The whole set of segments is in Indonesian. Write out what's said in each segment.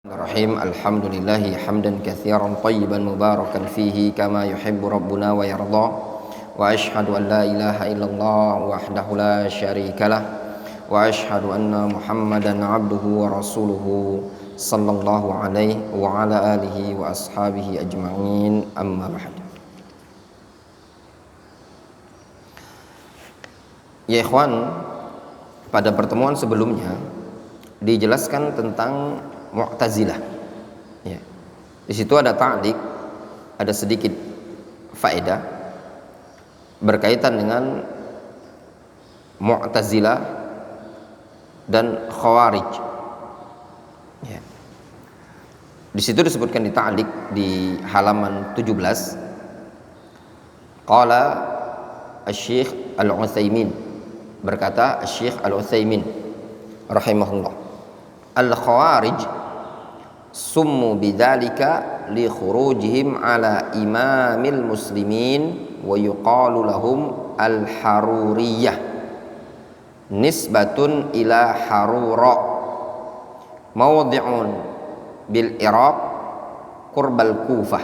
Bismillahirrahmanirrahim. Alhamdulillahi hamdan katsiran tayyiban mubarakan fihi kama yuhibbu rabbuna wa yarda. Wa asyhadu an la ilaha illallah wahdahu la syarikalah wa asyhadu anna Muhammadan abduhu wa rasuluhu sallallahu alaihi wa ala alihi wa ashabihi ajma'in. Amma ba'd. Ya ikhwan, pada pertemuan sebelumnya dijelaskan tentang Mu'tazilah. Ya. Di situ ada ta'liq, ada sedikit faedah berkaitan dengan Mu'tazilah dan Khawarij. Ya. Di situ disebutkan di ta'liq di halaman 17. Qala Asy-Syaikh Al-Utsaimin, berkata Asy-Syaikh Al-Utsaimin rahimahullah, Al-Khawarij summu bidzalika li khurujihim ala imamil muslimin wa yuqalu lahum al-haruriyah nisbatun ila harura mawdi'un bil Iraq qurbal Kufah.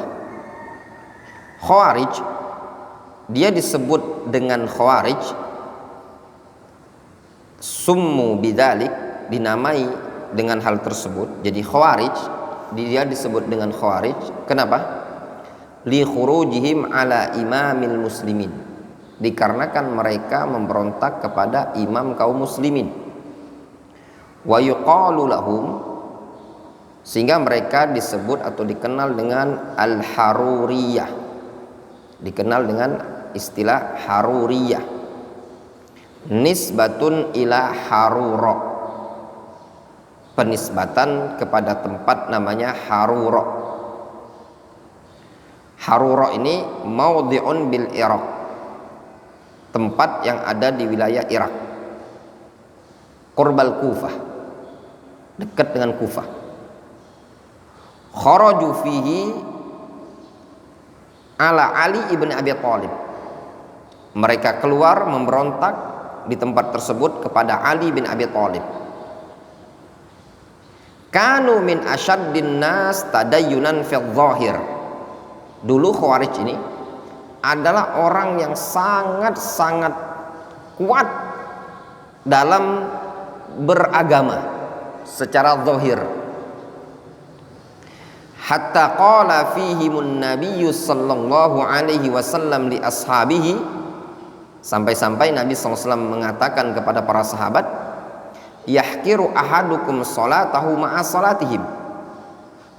Khawarij, dia disebut dengan Khawarij, summu bidzalik, dinamai dengan hal tersebut. Jadi Khawarij, dia disebut dengan Khawarij. Kenapa? Li khurujihim ala imamil muslimin, dikarenakan mereka memberontak kepada imam kaum muslimin. Wa yuqalu lahum, sehingga mereka disebut atau dikenal dengan al-haruriyah, dikenal dengan istilah haruriyah, nisbatun ila harura, penisbatan kepada tempat namanya Harura. Harura ini maudhi'un bil Iraq, tempat yang ada di wilayah Irak, qurbal Kufah, dekat dengan Kufah. Kharaju fihi ala Ali ibn Abi Thalib, mereka keluar memberontak di tempat tersebut kepada Ali bin Abi Thalib. Kanu min asyaddin nas tadayyunan fil zahir. Dulu Khawarij ini adalah orang yang sangat-sangat kuat dalam beragama secara zahir. Hatta qala fihimun nabiyyu sallallahu alaihi wasallam li ashabihi, sampai-sampai Nabi SAW mengatakan kepada para sahabat, yahkiru ahadukum salatahu ma'a salatihim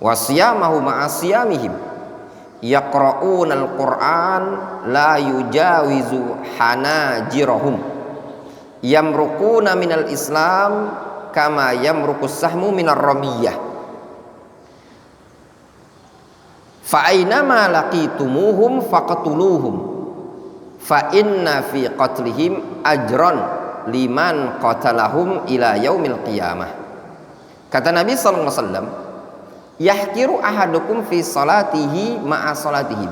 wa siyamahu ma'a siyamihim yaqra'una al-Qur'an la yujawizu hanajirahum yamruquna minal islam kama yamruqus sahmu minar ramiyah fa aynama laqitumuhum faqtuluhum fa inna fi qatlihim ajran liman qatalahum ila yaumil qiyamah. Kata Nabi SAW, yahkiru ahadukum fi salatihi ma'a salatihim,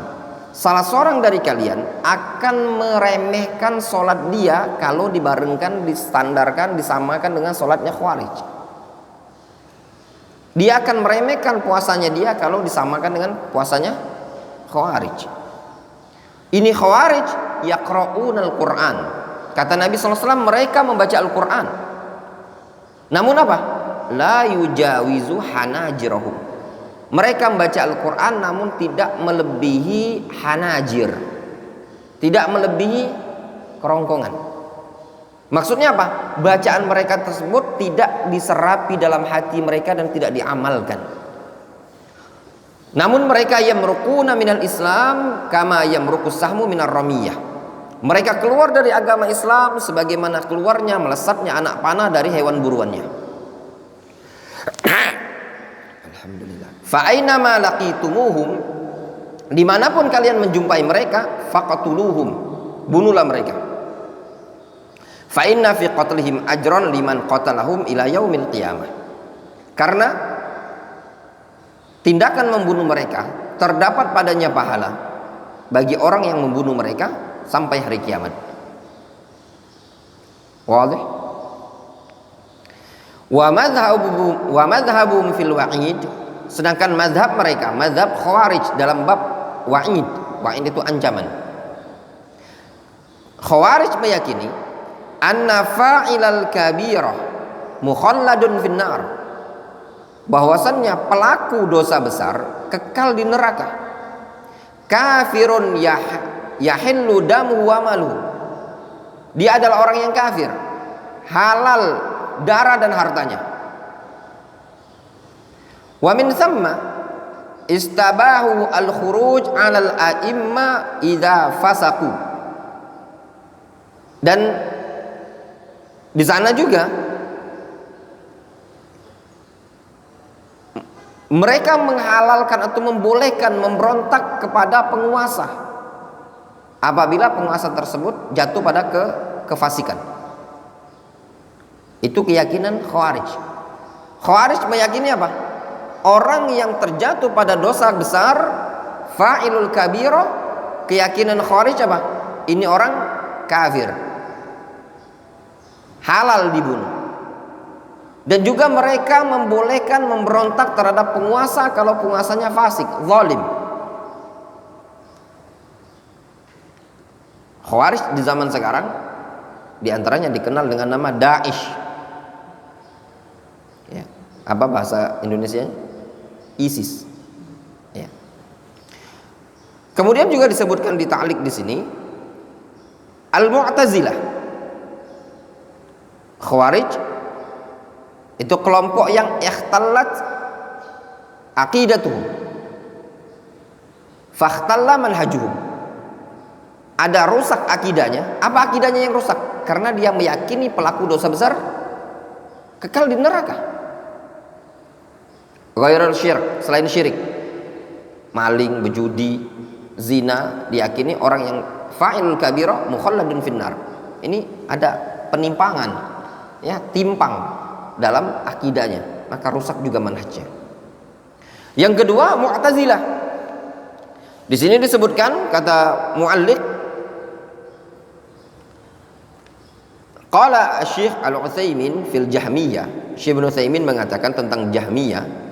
salah seorang dari kalian akan meremehkan solat dia kalau dibarengkan, distandarkan, disamakan dengan solatnya Khawarij. Dia akan meremehkan puasanya dia kalau disamakan dengan puasanya Khawarij. Ini Khawarij yaqra'unal Qur'an. Kata Nabi SAW, mereka membaca Al-Quran, namun apa? La yujawizu hanajirahum, mereka membaca Al-Quran namun tidak melebihi hanajir, tidak melebihi kerongkongan. Maksudnya apa? Bacaan mereka tersebut tidak diserapi dalam hati mereka dan tidak diamalkan. Namun mereka yamruquna minal Islam kama yamruqus sahmu minar ramiyah, mereka keluar dari agama Islam sebagaimana keluarnya, melesatnya anak panah dari hewan buruannya. Alhamdulillah. Fa ainama laqitumuhum, dimanapun kalian menjumpai mereka, faqatuluhum, bunuhlah mereka. Fa inna fi qatlihim ajran liman qatalahum ila yaumil qiyamah, karena tindakan membunuh mereka terdapat padanya pahala bagi orang yang membunuh mereka sampai hari kiamat. Wadih? Wa madhhabum fil wa'id, sedangkan madhab mereka, madhab khawarij dalam bab wa'id. Wa'id itu ancaman. Khawarij meyakini anna fa'ilal kabirah mukhalladun finnar, bahwasannya pelaku dosa besar kekal di neraka. Kafirun yahillu damu wa malu, dia adalah orang yang kafir, halal darah dan hartanya. Wa min thamma istabahu al-khuruj 'alal a'imma idza fasaqu, dan di sana juga mereka menghalalkan atau membolehkan memberontak kepada penguasa apabila penguasa tersebut jatuh pada kefasikan. Itu keyakinan Khawarij. Khawarij meyakini apa? Orang yang terjatuh pada dosa besar, fa'ilul kabira, keyakinan Khawarij apa? Ini orang kafir, halal dibunuh. Dan juga mereka membolehkan memberontak terhadap penguasa kalau penguasanya fasik, zalim. Khawarij di zaman sekarang diantaranya dikenal dengan nama Daesh. Ya. Apa bahasa Indonesianya? ISIS. Ya. Kemudian juga disebutkan di ta'liq di sini Al-Mu'tazilah. Khawarij itu kelompok yang ikhtallat aqidatuhum fakhtalla manhajuhum. Ada rusak akidahnya. Apa akidahnya yang rusak? Karena dia meyakini pelaku dosa besar kekal di neraka. Ghairul syirk, selain syirik, maling, berjudi, zina, diyakini orang yang fa'ilul kabira mukhalladun finnar. Ini ada penimpangan, ya, timpang dalam akidahnya, maka rusak juga manhajnya. Yang kedua, Mu'tazilah. Di sini disebutkan kata mu'alliq, qala Syekh Al-Utsaimin fil Jahmiyah. Syekh Ibnu Utsaimin mengatakan tentang Jahmiyah,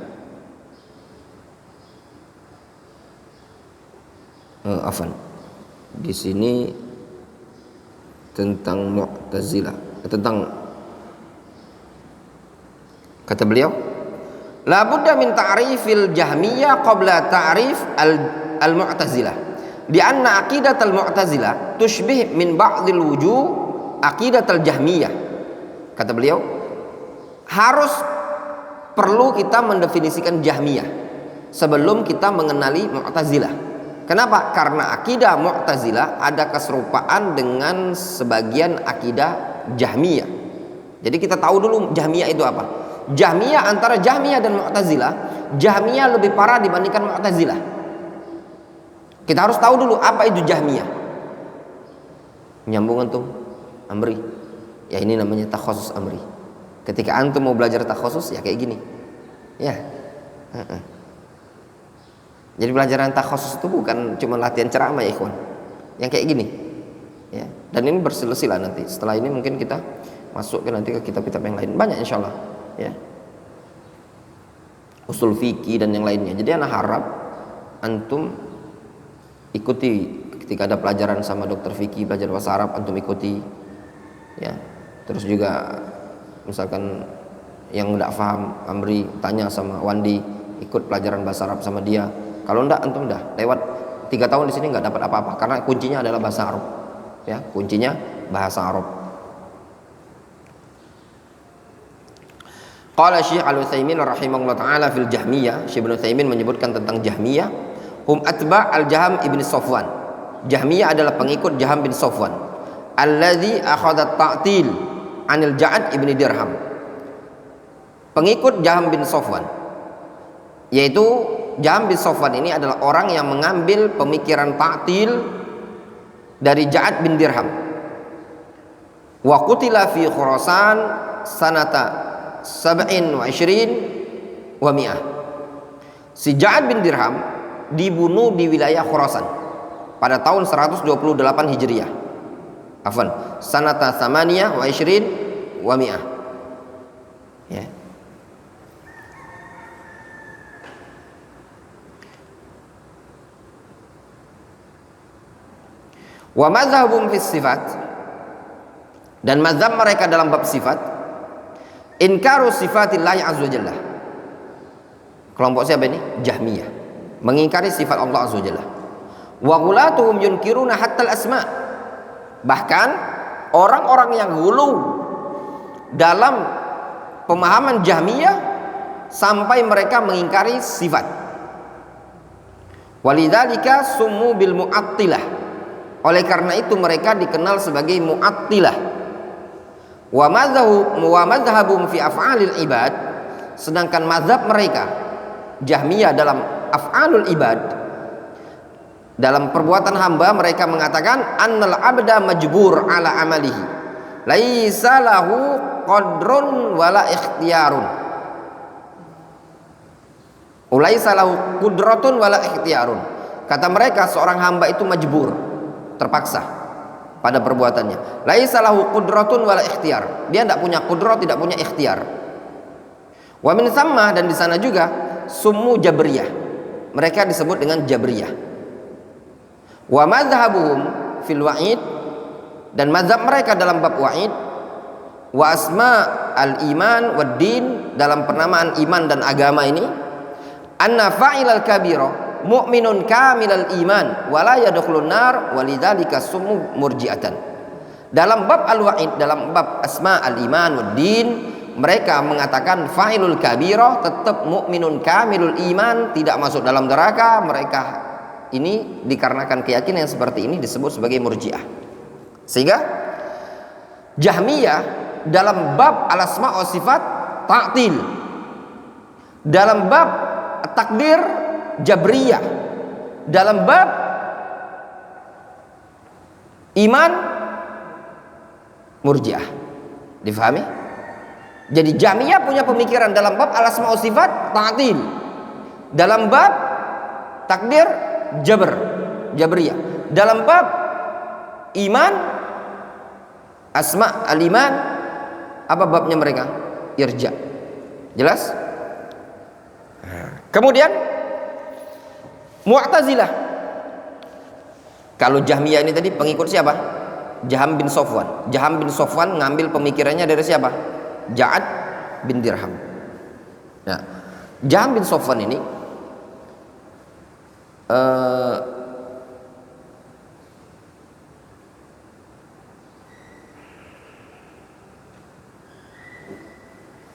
di sini tentang Mu'tazilah, tentang, kata beliau, la budda min ta'rifil Jahmiyah qabla ta'rif al-Mu'tazilah, di anna aqidat al-Mu'tazilah tushbih min ba'dil wujuh aqidat al-Jahmiyah. Kata beliau, harus perlu kita mendefinisikan Jahmiyah sebelum kita mengenali Mu'tazilah. Kenapa? Karena akidah Mu'tazilah ada keserupaan dengan sebagian akidah Jahmiyah. Jadi kita tahu dulu Jahmiyah itu apa. Jahmiyah, antara Jahmiyah dan Mu'tazilah, Jahmiyah lebih parah dibandingkan Mu'tazilah. Kita harus tahu dulu apa itu Jahmiyah. Nyambung antum? Amri. Ya, ini namanya takhasus amri. Ketika antum mau belajar takhasus ya kayak gini. Ya. Jadi pelajaran takhasus itu bukan cuma latihan ceramah ya ikhwan. Yang kayak gini. Ya. Dan ini bersilsilah nanti. Setelah ini mungkin kita masuk nanti ke kitab-kitab yang lain. Banyak insyaallah. Ya. Usul fikih dan yang lainnya. Jadi anak harap antum ikuti ketika ada pelajaran sama dokter fikih, belajar bahasa Arab, antum ikuti. Ya. Terus juga misalkan yang enggak paham Amri tanya sama Wandi, ikut pelajaran bahasa Arab sama dia. Kalau enggak antum dah lewat 3 tahun di sini enggak dapat apa-apa karena kuncinya adalah bahasa Arab. Ya, kuncinya bahasa Arab. Qala Syekh Al-Utsaimin rahimahullah taala fil Jahmiyah, Syekh Ibnu Utsaimin menyebutkan tentang Jahmiyah, hum atba' al-Jahm ibn Safwan. Jahmiyah adalah pengikut Jahm bin Safwan, alladzi akhadha ta'til 'anil Ja'ad ibn Dirham. Pengikut Jahm bin Safwan, yaitu Jahm bin Safwan ini adalah orang yang mengambil pemikiran ta'til dari Ja'ad bin Dirham. Wa qutila fi Khurasan sanata 27 wa mi'ah. Si Ja'ad bin Dirham dibunuh di wilayah Khurasan pada tahun 128 Hijriah. Afwan, sanata 28 wa mi'ah. Ya. Wa madzhabum fis sifat, dan mazhab mereka dalam bab sifat, inkaru sifatillahi azza wajalla. Kelompok siapa ini? Jahmiyah, mengingkari sifat Allah azza wajalla. Wa ghulatuhum yunkiruna hatta al-asma. Bahkan orang-orang yang hulu dalam pemahaman Jahmiyah sampai mereka mengingkari sifat. Walidzalika summu bil mu'attilah. Oleh karena itu mereka dikenal sebagai mu'attilah. Wa madhhabum fi af'alil ibad, sedangkan mazhab mereka Jahmiyah dalam af'alul ibad, dalam perbuatan hamba, mereka mengatakan annal abda majbur ala amalihi, laisa lahu qadrun wala ikhtiyarun. Laisa lahu qudratun wala ikhtiyarun. Kata mereka seorang hamba itu majbur, terpaksa pada perbuatannya. Laisa lahu qudratun wala ikhtiyar. Dia tidak punya qudrat, tidak punya ikhtiar. Wa min thamma, dan di sana juga summu jabriyah. Mereka disebut dengan jabriyah. Wa madhhabuhum fil wa'id, dan mazhab mereka dalam bab wa'id, wa asma al iman wad din, dalam penamaan iman dan agama ini, anna fa'ilal kabira mu'minun kamilal iman wala yadkhulun nar walidzalika summu murji'atan. Dalam bab al-wa'id, dalam bab asma al-iman wad din, mereka mengatakan fa'ilul kabira tetap mu'minun kamilul iman, tidak masuk dalam neraka. Mereka ini dikarenakan keyakinan yang seperti ini disebut sebagai murji'ah. Sehingga Jahmiyah dalam bab al-asma wa sifat ta'til, dalam bab takdir jabriyah, dalam bab iman murji'ah. Difahami? Jadi Jahmiyah punya pemikiran dalam bab al-asma wa sifat ta'til, dalam bab takdir jabriyah, dalam bab iman asma al-iman, apa babnya mereka? Irja. Jelas? Kemudian Mu'tazilah. Kalau Jahmiyah ini tadi pengikut siapa? Jaham bin Safwan. Jaham bin Safwan ngambil pemikirannya dari siapa? Ja'ad bin Dirham. Nah, Jaham bin Safwan ini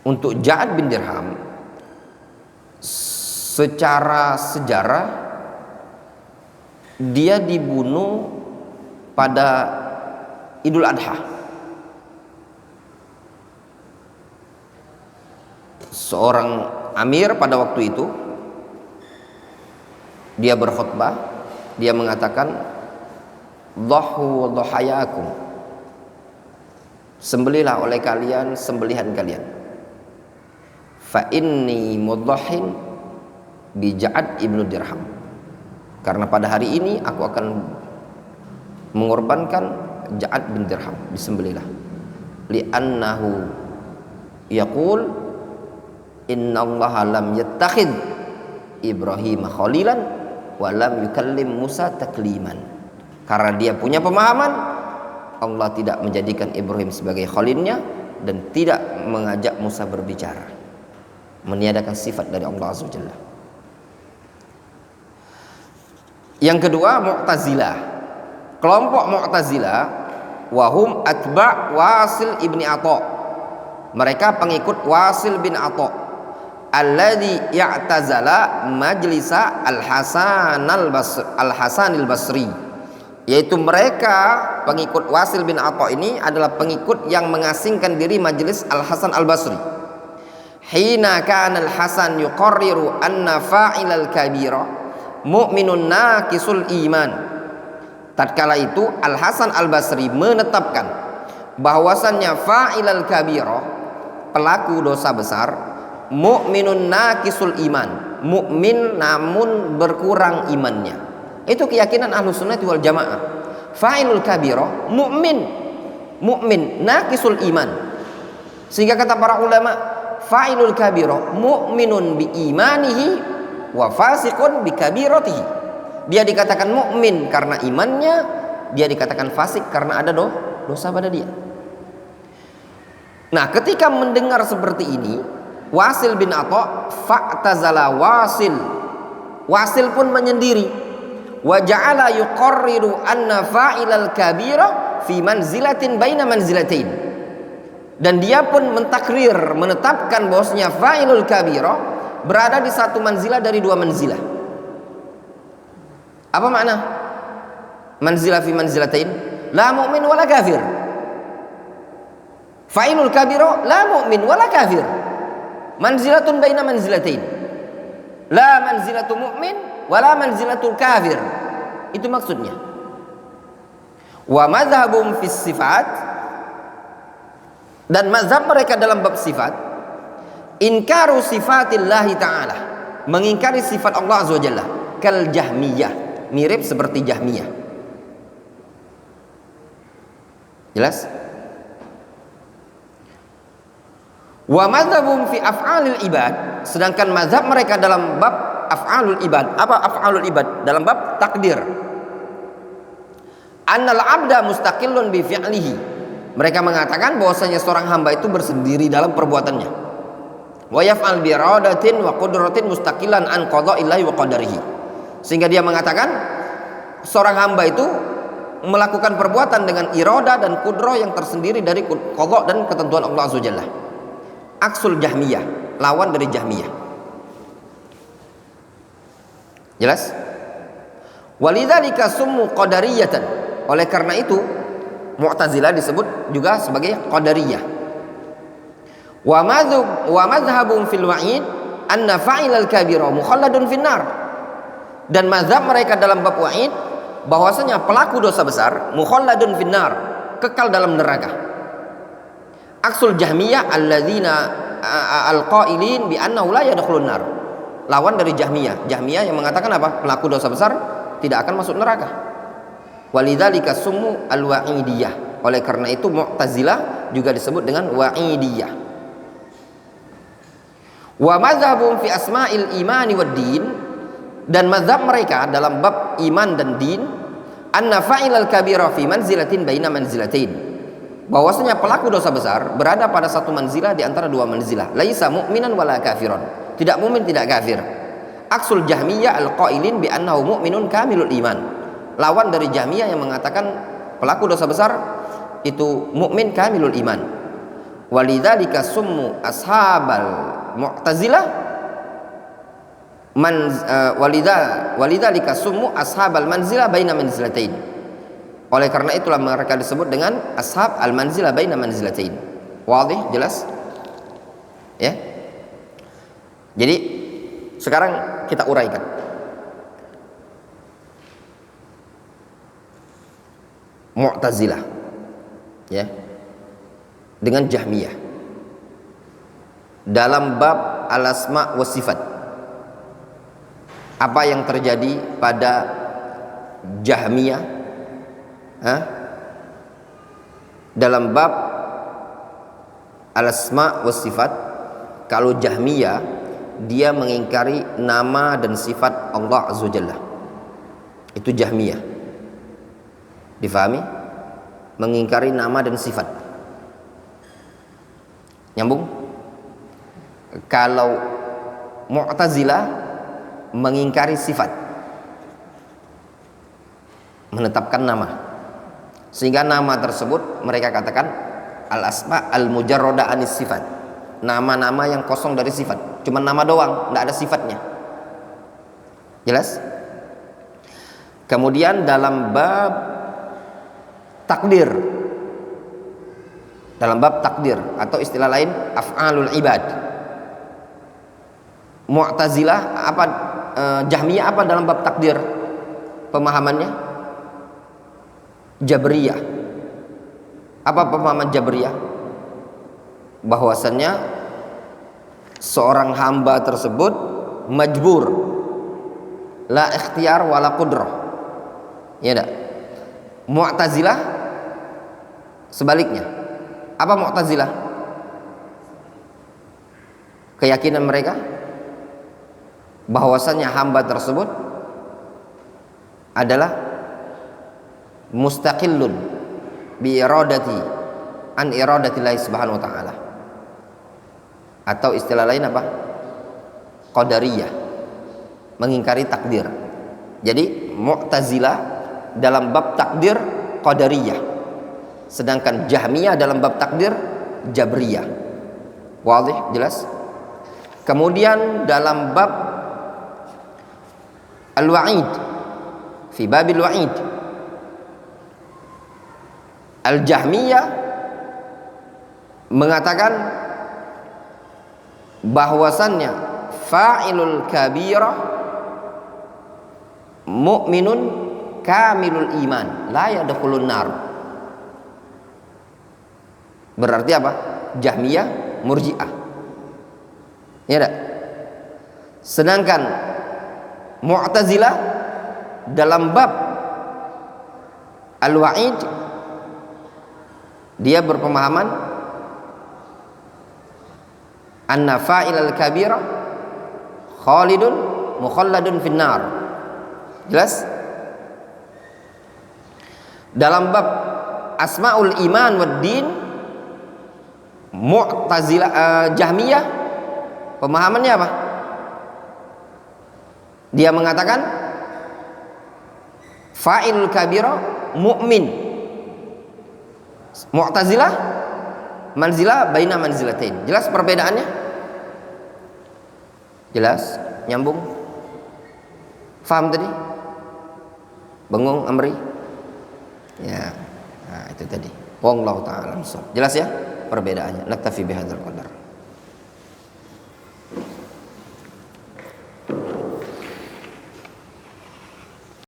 untuk Ja'ad bin Dirham secara sejarah dia dibunuh pada Idul Adha. Seorang amir pada waktu itu dia berkhutbah, dia mengatakan dhahu dhahayakum, sembelilah oleh kalian sembelihan kalian, fa inni mudhahin bi Ja'ad ibnu Dirham, karena pada hari ini aku akan mengorbankan Ja'ad bin Dirham, disembelilah. Li'annahu yaqul innallaha lam yattakhid Ibrahim khalilan wa lam yukallim Musa takliman. Karena dia punya pemahaman Allah tidak menjadikan Ibrahim sebagai khalilnya dan tidak mengajak Musa berbicara, meniadakan sifat dari Allah Azza wa Jalla. Yang kedua, Mu'tazilah. Kelompok Mu'tazilah wahum atba' Wasil ibni Atha. Mereka pengikut Wasil bin Atha, alladzi ya'tazala majlisa al-Hasan al-Basri. Yaitu mereka pengikut Wasil bin Atha ini adalah pengikut yang mengasingkan diri majelis Al-Hasan al-Basri. Hina kana al-Hasan yuqarriru anna fa'ilal kabira mu'minun naqisul iman. Tatkala itu Al-Hasan al-Basri menetapkan bahwasannya fa'ilal kabira, pelaku dosa besar, mu'minun naqisul iman, mukmin namun berkurang imannya. Itu keyakinan Ahlus Sunnah wal Jamaah. Fa'ilul kabira mukmin naqisul iman. Sehingga kata para ulama, fa'ilul kabira mu'minun bi imanihi wa fasiqun bi kabiratihi. Dia dikatakan mukmin karena imannya, dia dikatakan fasik karena ada dosa pada dia. Nah, ketika mendengar seperti ini, Wasil bin Atha fa'tazala Wasil. Wasil pun menyendiri. Wa ja'ala yuqarriru anna fa'ilal kabira fi manzilatin baina manzilatain. Dan dia pun mentakrir, menetapkan bahwasanya fa'ilul kabira berada di satu manzilah dari dua manzilah. Apa makna? Manzilah fi manzilatain, la mu'min wala kafir. Fa'ilul kabira la mu'min wala kafir. Manzilatun baina manzilatain. La manzilatu mu'min wala manzilatul kafir. Itu maksudnya. Wa madhhabum fis sifat, dan mazhab mereka dalam bab sifat, inkaru sifatillahi ta'ala, mengingkari sifat Allah azza wa jalla, kal jahmiyah, mirip seperti Jahmiyah. Jelas? Wa madhabum fi af'alil ibad, sedangkan mazhab mereka dalam bab af'alul ibad. Apa af'alul ibad? Dalam bab takdir. Annal abda mustaqillun bi fi'lihi. Mereka mengatakan bahwasanya seorang hamba itu bersendiri dalam perbuatannya. Wa yaf'al bi iradatin wa qudratin mustaqilan an qada'illahi wa qadarihi. Sehingga dia mengatakan seorang hamba itu melakukan perbuatan dengan iradah dan qudrah yang tersendiri dari qada dan ketentuan Allah azza wa jalla. Aksul Jahmiyah, lawan dari Jahmiyah. Jelas? Walidzalika summu qadariyatan. Oleh karena itu Mu'tazilah disebut juga sebagai qadariyah. Wa madhhabum fil wa'id anna fa'ilal kabira mukhalladun finnar. Dan mazhab mereka dalam bab wa'id bahwasanya pelaku dosa besar mukhalladun finnar, kekal dalam neraka. Aksul Jahmiyah alladzina alqailin bi annahu la yadkhulun nar. Lawan dari Jahmiyah. Jahmiyah yang mengatakan apa? Pelaku dosa besar tidak akan masuk neraka. Walidzalika summu alwa'idiyah. Oleh karena itu Mu'tazilah juga disebut dengan wa'idiyah. Wa madzhabum fi asma'il imani wad din, dan mazhab mereka dalam bab iman dan din, anna fa'ilal kabira fi manzilatin baina manzilatain, bahwasanya pelaku dosa besar berada pada satu manzilah di antara dua manzilah. Laisa mu'minan wala kafiran, tidak mukmin tidak kafir. Aksul Jahmiyah alqailin bi annahu mu'minun kamilul iman. Lawan dari Jahmiyah yang mengatakan pelaku dosa besar itu mukmin kamilul iman. Walidzalika summu ashabal Mu'tazilah walidzalika summu ashabal manzilah baina manzilatain. Oleh karena itulah mereka disebut dengan ashab al-manzilah baina manzilatain. Wadih, jelas? Ya. Jadi sekarang kita uraikan. Mu'tazilah, ya, dengan Jahmiyah dalam bab al-asma wa sifat. Apa yang terjadi pada Jahmiyah dalam bab al-asma wa sifat? Kalau Jahmiyah dia mengingkari nama dan sifat Allah azza wa jalla. Itu Jahmiyah. Difahami? Mengingkari nama dan sifat. Nyambung? Kalau Mu'tazilah mengingkari sifat, menetapkan nama, sehingga nama tersebut mereka katakan al-asma al-mujarrada anis sifat, nama-nama yang kosong dari sifat, cuma nama doang, tidak ada sifatnya. Jelas? Kemudian dalam bab takdir, dalam bab takdir atau istilah lain af'alul ibad, Mu'tazilah apa, Jahmiyah apa dalam bab takdir pemahamannya? Jabriyah. Apa pemahaman Jabriyah? Bahwasannya seorang hamba tersebut majbur, la ikhtiar wala qudrah. Ya enggak? Mu'tazilah sebaliknya. Apa Mu'tazilah? Keyakinan mereka bahwasannya hamba tersebut adalah mustaqillun bi iradati an iradatillahi subhanahu wa ta'ala, atau istilah lain apa? Qadariyah, mengingkari takdir. Jadi Mu'tazilah dalam bab takdir Qadariyah, sedangkan Jahmiyah dalam bab takdir Jabriyah. Wadih, jelas? Kemudian dalam bab al-wa'id, fi babil wa'id, al-Jahmiyah mengatakan bahwasannya fa'ilul kabirah mu'minun kamilul iman la yadkhulun nar. Berarti apa? Jahmiyah Murji'ah, ya enggak? Sedangkan Mu'tazilah dalam bab al-wa'id dia berpemahaman anna fa'ilal kabirah khalidun mukhalladun finnar. Jelas? Dalam bab asmaul iman wad din, Mu'tazilah Jahmiyah pemahamannya apa? Dia mengatakan fa'ilul kabirah mu'min. Mu'tazilah manzilah baina manzilatain. Jelas perbedaannya? Jelas? Nyambung? Faham tadi? Bengung Amri? Ya. Nah, itu tadi. Wallahu ta'ala. Jelas ya perbedaannya. Naktafi bihadzal qadar.